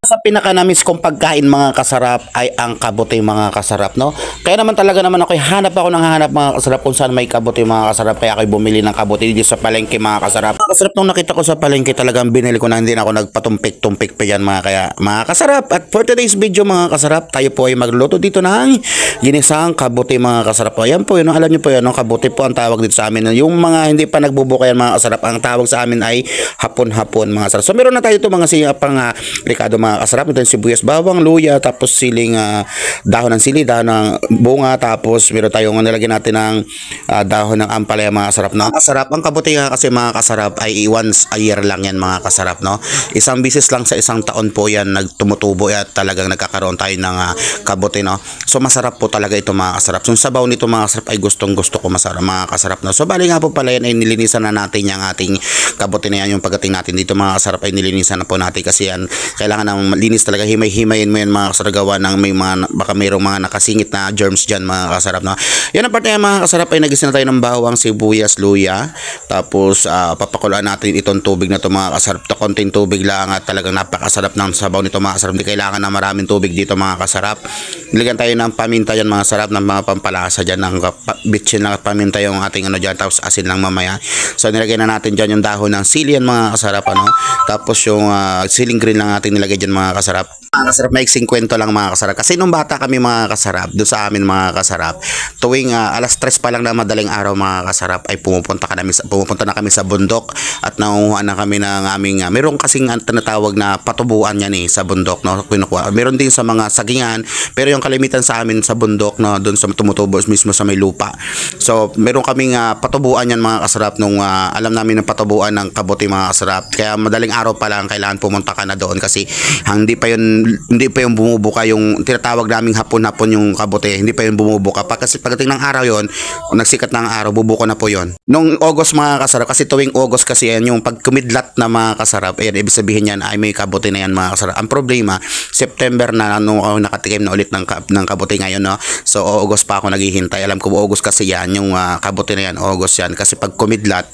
Sa pinaka-namis kong pagkain mga kasarap ay ang kabote mga kasarap, no? Kaya naman talaga naman ako hanap ako ng hanap mga kasarap kung saan may kabote mga kasarap, kaya ako bumili ng kabote dito sa palengke mga kasarap. Kasarap nung nakita ko sa palengke, talagang binili ko na, hindi na ako nagpatumpik-tumpik pa yan mga kaya mga kasarap. At for today's video mga kasarap, tayo po ay magluluto dito ng ginisang kabote mga kasarap. Ayan po yun, alam niyo po yun, no? Kabote po ang tawag dito sa amin. Yung mga hindi pa nagbubuka yan mga kasarap, ang tawag sa amin ay hapon-hapon mga kasarap. So meron na tayo ito mga pang Ricardo mga kasarap, ito yung sibuyas, bawang, luya, tapos siling dahon ng sili, dahon ng bunga, tapos meron tayong nilagyan natin ng dahon ng ampalaya mga kasarap, no? Kasarap, ang kabote nga kasi mga kasarap ay once a year lang yan mga kasarap, no? Isang bisis lang sa isang taon po yan nagtumutubo at talagang nagkakaroon tayo ng kabote, no? So masarap po talaga ito mga kasarap. So sabaw nito mga kasarap ay gustong gusto ko masarap mga kasarap, no? So bali nga po pala yan ay nilinisan na natin yung ating kabote na yan. Yung pagdating natin dito mga kasarap ay nilinisan na po natin kasi yan kailangan ng linis talaga, himay-himayin mo yan mga kasarap, gawa ng may mga baka mayroong mga nakasingit na germs dyan mga kasarap, no? Yan ang parte ng mga kasarap ay nagising na tayo ng bawang, sibuyas, luya, tapos papakulaan natin itong tubig na to mga kasarap, to konting tubig lang at talagang napakasarap ng sabaw nito mga kasarap, hindi kailangan na maraming tubig dito mga kasarap. Nilagyan tayo ng paminta yan mga sarap, ng mga pampalasa dyan, ng bitchin lang at paminta yung ating ano dyan, tapos asin lang mamaya. So nilagay na natin dyan yung dahon ng sili yan mga kasarap, ano? Tapos yung siling green lang natin nilagay dyan mga kasarap. Mga kasarap, maiksing kwento lang mga kasarap. Kasi nung bata kami mga kasarap, doon sa amin mga kasarap, tuwing alas 3 pa lang na madaling araw mga kasarap, ay pumunta na kami sa bundok at nangunguha na kami ng aming, meron kasing tinatawag na patubuan yan sa bundok, no? Kinukuha. Meron din sa mga sagingan, pero yung kalimitan sa amin sa bundok, no? Doon sa tumutubo mismo sa may lupa. So, meron kaming patubuan yan mga kasarap nung alam namin ng patubuan ng kabote mga kasarap. Kaya madaling araw pa lang kailangan pumunta ka na doon kasi hindi pa yung bumubuka yung tinatawag naming hapon-hapon yung kabote, hindi pa yung bumubuka pa kasi pagdating ng araw yon, nagsikat ng araw, bubuka na po yon nung August mga kasarap, kasi tuwing August kasi yan yung pagkumidlat na mga kasarap, ayan, ibig sabihin yan ay may kabote na yan mga kasarap. Ang problema, September na nung ako nakatikim na ulit ng kabote ngayon, no? So August pa ako naghihintay, alam ko August kasi yan yung kabote na yan, August yan, kasi pag kumidlat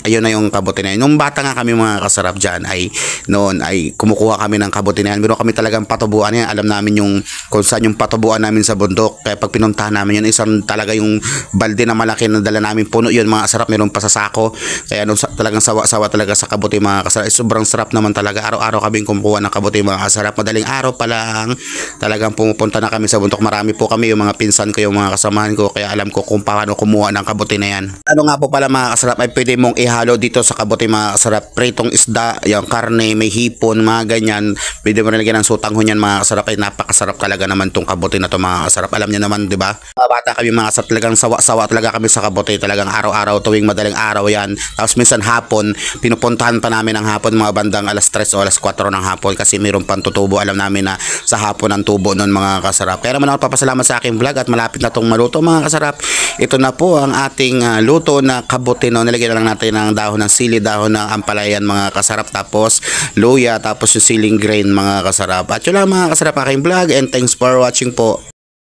ayun na yung kabote na yan. Nung bata nga kami mga kasarap dyan ay noon ay kumukuha kami ng kabote na yan, meron kami talagang patubuan yan, alam namin yung kung saan yung patubuan namin sa bundok, kaya pag pinuntahan namin yun, isang talaga yung balde na malaki na dala namin, puno yun mga kasarap, meron pa sa sako, kaya nung talagang sawa-sawa talaga sa kabote mga kasarap, sobrang sarap naman talaga, araw-araw kaming kumukuha ng kabote mga kasarap, madaling araw pa lang talagang pumupunta na kami sa bundok, marami po kami, yung mga pinsan ko, yung mga kasamahan ko, kaya alam ko kung paano kumuha ng kabote na yan. Ano nga po pala mga kasarap, ay pwede mong ihalo dito sa kabote mga kasarap, pritong isda, yung karne, may hipon, mga ganyan, pwede mo rin lagyan ng sutanghon yan mga kasarap, ay napakasarap talaga naman tong kabote na to mga kasarap. Alam niyo naman, di ba? Bata kami mga kasarap, talagang sawa-sawa talaga kami sa kabote, talagang araw-araw, tuwing madaling araw yan. Tapos minsan hapon, pinupuntahan pa namin ng hapon, mga bandang alas 3 o alas 4 ng hapon kasi mayroon pang tutubo. Alam namin na sa hapon ang tubo noon mga kasarap. Kaya naman ako papasalamat sa aking vlog at malapit na tong maluto mga kasarap. Ito na po ang ating luto na kabote, no? Nilagyan na lang natin ng dahon ng sili, dahon ng ampalayan mga kasarap, tapos luya, tapos yung siling grain mga kasarap. At yun lang mga kasarap aking vlog, and thanks for watching po.